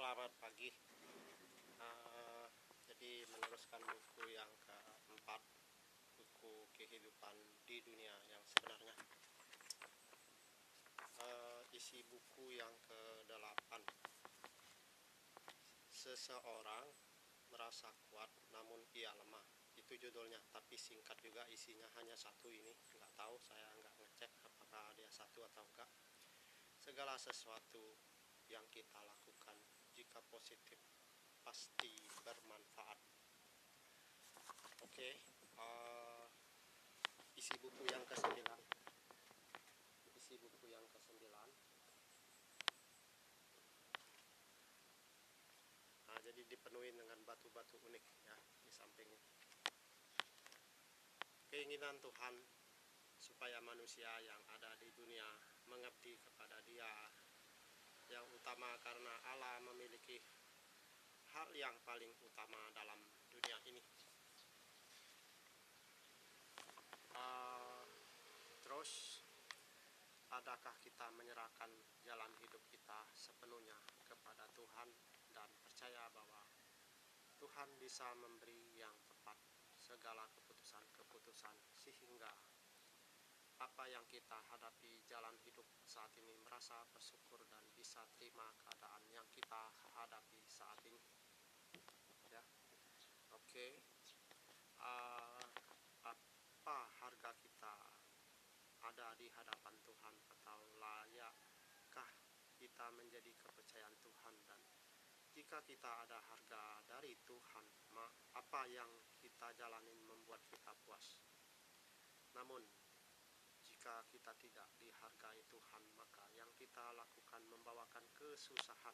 Selamat pagi. Eh, jadi meneruskan buku yang keempat, buku kehidupan di dunia yang sebenarnya. Isi buku yang ke-8. Seseorang merasa kuat namun ia lemah. Itu judulnya, tapi singkat juga, isinya hanya satu ini. Nggak tahu, saya nggak ngecek apakah dia satu atau enggak. Segala sesuatu yang kita lakukan jika positif pasti bermanfaat. Oke, isi buku yang ke-9. Isi buku yang ke-9. Nah, jadi dipenuhi dengan batu-batu unik ya di sampingnya. Keinginan Tuhan supaya manusia yang ada di dunia mengabdi kepada Dia yang utama, karena Allah memiliki hal yang paling utama dalam dunia ini. Terus, adakah kita menyerahkan jalan hidup kita sepenuhnya kepada Tuhan dan percaya bahwa Tuhan bisa memberi yang tepat segala keputusan-keputusan, sehingga apa yang kita hadapi jalan hidup saat ini merasa bersyukur dan bisa terima keadaan yang kita hadapi saat ini ya. Oke. Apa harga kita ada di hadapan Tuhan, atau layakkah kita menjadi kepercayaan Tuhan? Dan jika kita ada harga dari Tuhan, apa yang kita jalanin membuat kita puas? Namun jika kita tidak dihargai Tuhan, maka yang kita lakukan membawakan kesusahan.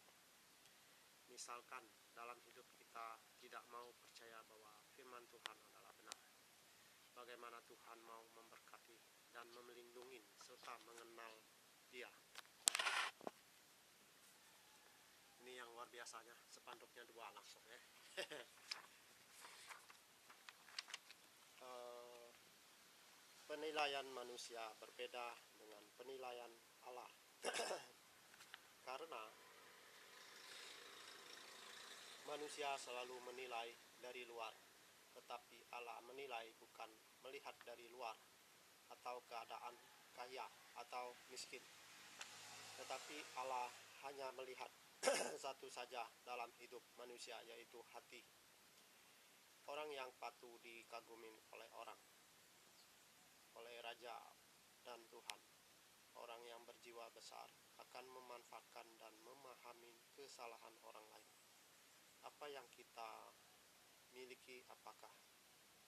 Misalkan dalam hidup kita tidak mau percaya bahwa firman Tuhan adalah benar. Bagaimana Tuhan mau memberkati dan melindungi serta mengenal Dia? Ini yang luar biasanya, spanduknya 2 langsung ya. Penilaian manusia berbeda dengan penilaian Allah. Karena manusia selalu menilai dari luar, tetapi Allah menilai bukan melihat dari luar atau keadaan kaya atau miskin, tetapi Allah hanya melihat satu saja dalam hidup manusia, yaitu hati. Orang yang patut dikagumi oleh orang, oleh Raja dan Tuhan. Orang yang berjiwa besar akan memanfaatkan dan memahami kesalahan orang lain. Apa yang kita miliki, apakah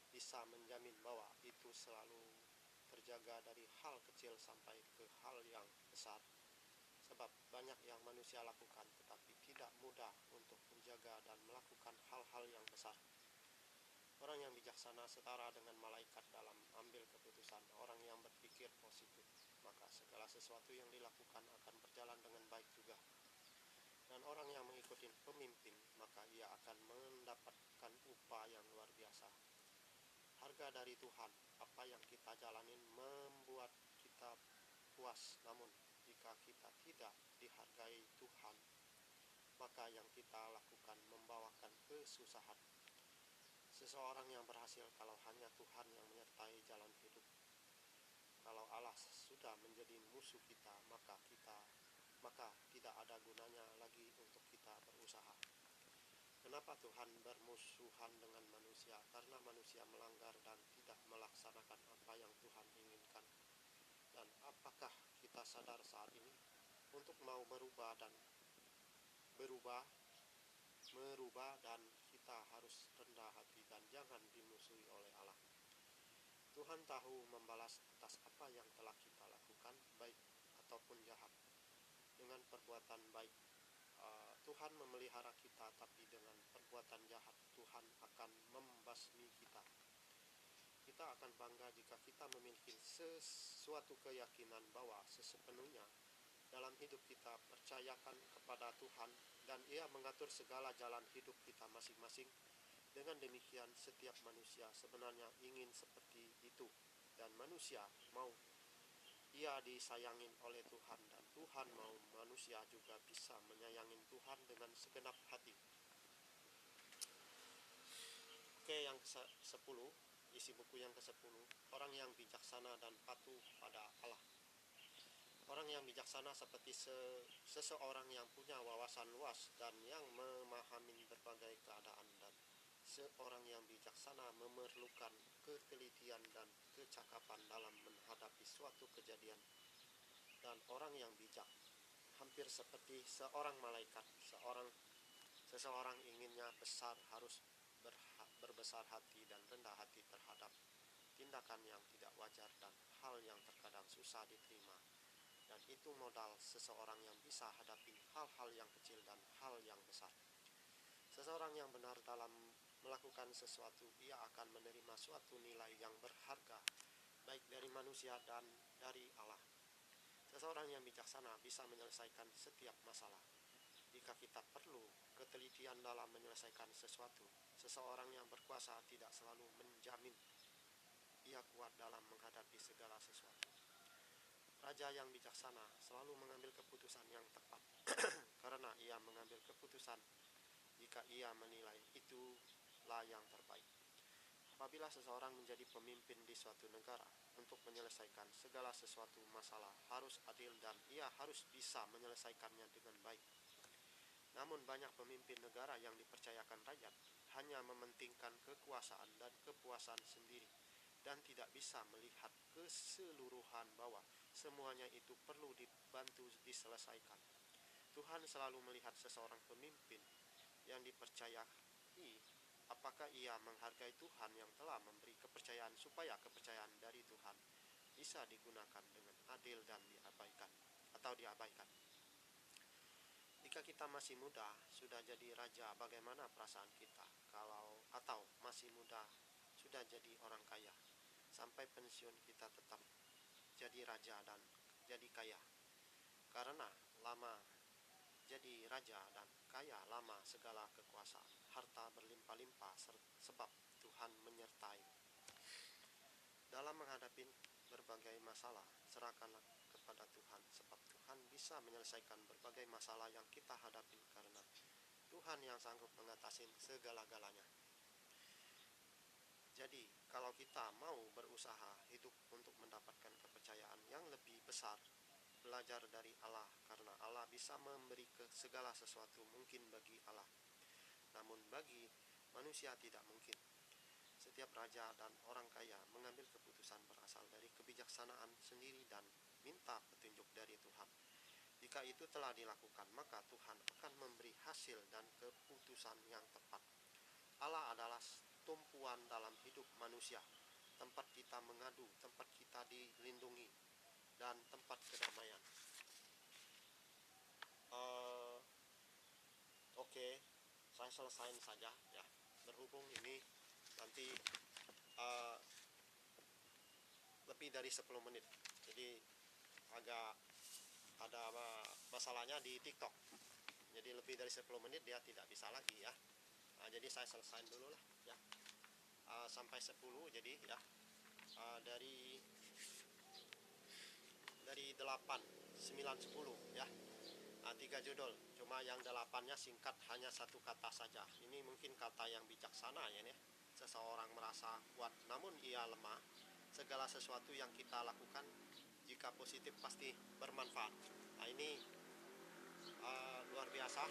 bisa menjamin bahwa itu selalu terjaga dari hal kecil sampai ke hal yang besar? Sebab banyak yang manusia lakukan, tetapi tidak mudah untuk menjaga dan melakukan hal-hal yang besar. Orang yang bijaksana setara dengan malaikat dalam ambil keputusan. Orang yang berpikir positif, maka segala sesuatu yang dilakukan akan berjalan dengan baik juga. Dan orang yang mengikuti pemimpin, maka ia akan mendapatkan upah yang luar biasa. Harga dari Tuhan, apa yang kita jalanin membuat kita puas. Namun jika kita tidak dihargai Tuhan, maka yang kita lakukan membawakan kesusahan. Seseorang yang berhasil kalau hanya Tuhan yang menyertai jalan hidup. Kalau Allah sudah menjadi musuh kita, maka tidak ada gunanya lagi untuk kita berusaha. Kenapa Tuhan bermusuhan dengan manusia? Karena manusia melanggar dan tidak melaksanakan apa yang Tuhan inginkan. Dan apakah kita sadar saat ini untuk mau merubah, dan kita harus rendah hati dan jangan dimusuhi oleh Allah. Tuhan tahu membalas atas apa yang telah kita lakukan, baik ataupun jahat. Dengan perbuatan baik Tuhan memelihara kita, tapi dengan perbuatan jahat Tuhan akan membasmi kita. Kita akan bangga jika kita memiliki sesuatu keyakinan bahwa sepenuhnya dalam hidup kita percayakan kepada Tuhan, dan Ia mengatur segala jalan hidup kita masing-masing. Dengan demikian setiap manusia sebenarnya ingin seperti itu, dan manusia mau ia disayangin oleh Tuhan, dan Tuhan mau manusia juga bisa menyayangin Tuhan dengan segenap hati. Oke, yang ke-10, isi buku yang ke-10, orang yang bijaksana dan patuh pada Allah. Orang yang bijaksana seperti seseorang yang punya wawasan luas dan yang memahami berbagai keadaan, dan seorang yang bijaksana memerlukan ketelitian dan kecakapan dalam menghadapi suatu kejadian. Dan orang yang bijak hampir seperti seorang malaikat. Seseorang inginnya besar harus berbesar hati dan rendah hati terhadap tindakan yang tidak wajar dan hal yang terkadang susah diterima. Dan itu modal seseorang yang bisa hadapi hal-hal yang kecil dan hal yang besar. Seseorang yang benar dalam melakukan sesuatu, ia akan menerima suatu nilai yang berharga, baik dari manusia dan dari Allah. Seseorang yang bijaksana bisa menyelesaikan setiap masalah. Jika kita perlu ketelitian dalam menyelesaikan sesuatu, seseorang yang berkuasa tidak selalu menjamin ia kuat dalam menghadapi segala sesuatu. Raja yang bijaksana selalu mengambil keputusan yang tepat karena ia mengambil keputusan jika ia menilai itulah yang terbaik. Apabila seseorang menjadi pemimpin di suatu negara, untuk menyelesaikan segala sesuatu masalah harus adil dan ia harus bisa menyelesaikannya dengan baik. Namun banyak pemimpin negara yang dipercayakan rakyat hanya mementingkan kekuasaan dan kepuasan sendiri dan tidak bisa melihat keseluruhan bahwa semuanya itu perlu dibantu diselesaikan. Tuhan selalu melihat seseorang pemimpin yang dipercayai, apakah ia menghargai Tuhan yang telah memberi kepercayaan supaya kepercayaan dari Tuhan bisa digunakan dengan adil dan diabaikan. Jika kita masih muda sudah jadi raja, bagaimana perasaan kita? Atau masih muda sudah jadi orang kaya, sampai pensiun kita tetap jadi raja dan jadi kaya. Karena lama jadi raja dan kaya lama segala kekuasaan, harta berlimpah-limpah, sebab Tuhan menyertai. Dalam menghadapi berbagai masalah, serahkanlah kepada Tuhan, sebab Tuhan bisa menyelesaikan berbagai masalah yang kita hadapi, karena Tuhan yang sanggup mengatasi segala-galanya. Jadi, kalau kita mau berusaha hidup untuk mendapatkan kepercayaan yang lebih besar, belajar dari Allah, karena Allah bisa memberi segala sesuatu mungkin bagi Allah. Namun bagi manusia tidak mungkin. Setiap raja dan orang kaya mengambil keputusan berasal dari kebijaksanaan sendiri dan minta petunjuk dari Tuhan. Jika itu telah dilakukan, maka Tuhan akan memberi hasil dan keputusan yang tepat. Allah adalah tumpuan dalam hidup manusia, tempat kita mengadu, tempat kita dilindungi, dan tempat kedamaian. Oke, saya selesaiin saja ya. Berhubung ini nanti lebih dari 10 menit, jadi agak ada masalahnya di TikTok. Jadi lebih dari 10 menit dia tidak bisa lagi ya. Jadi saya selesaiin dulu lah ya. Sampai 10, jadi ya dari 8, 9, 10 ya. 3 judul, cuma yang 8-nya singkat, hanya satu kata saja. Ini mungkin kata yang bijaksana ya nih. Seseorang merasa kuat namun ia lemah. Segala sesuatu yang kita lakukan jika positif pasti bermanfaat. Ini luar biasa.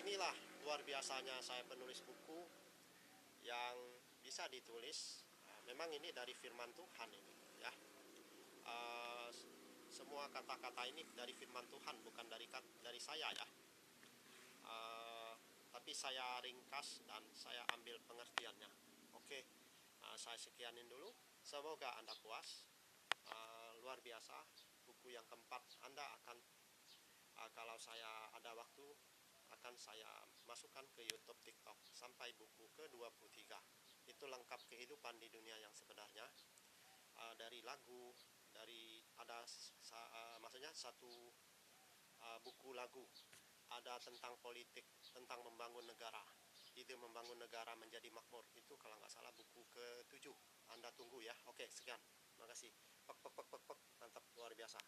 Inilah luar biasanya saya penulis buku yang bisa ditulis. Memang ini dari firman Tuhan ini ya. Semua kata-kata ini dari firman Tuhan, bukan dari saya ya. Tapi saya ringkas dan saya ambil pengertiannya. Oke, saya sekianin dulu. Semoga Anda puas. Luar biasa. Buku yang keempat Anda akan, kalau saya ada waktu, akan saya masukkan ke YouTube, TikTok sampai buku ke-23. Itu lengkap kehidupan di dunia yang sebenarnya. Dari lagu, maksudnya satu buku lagu, ada tentang politik, tentang membangun negara, ide membangun negara menjadi makmur. Itu kalau nggak salah buku ke-7. Anda tunggu ya. Oke, sekian. Makasih. Pek, pek, pek, pek, pek. Mantap, luar biasa.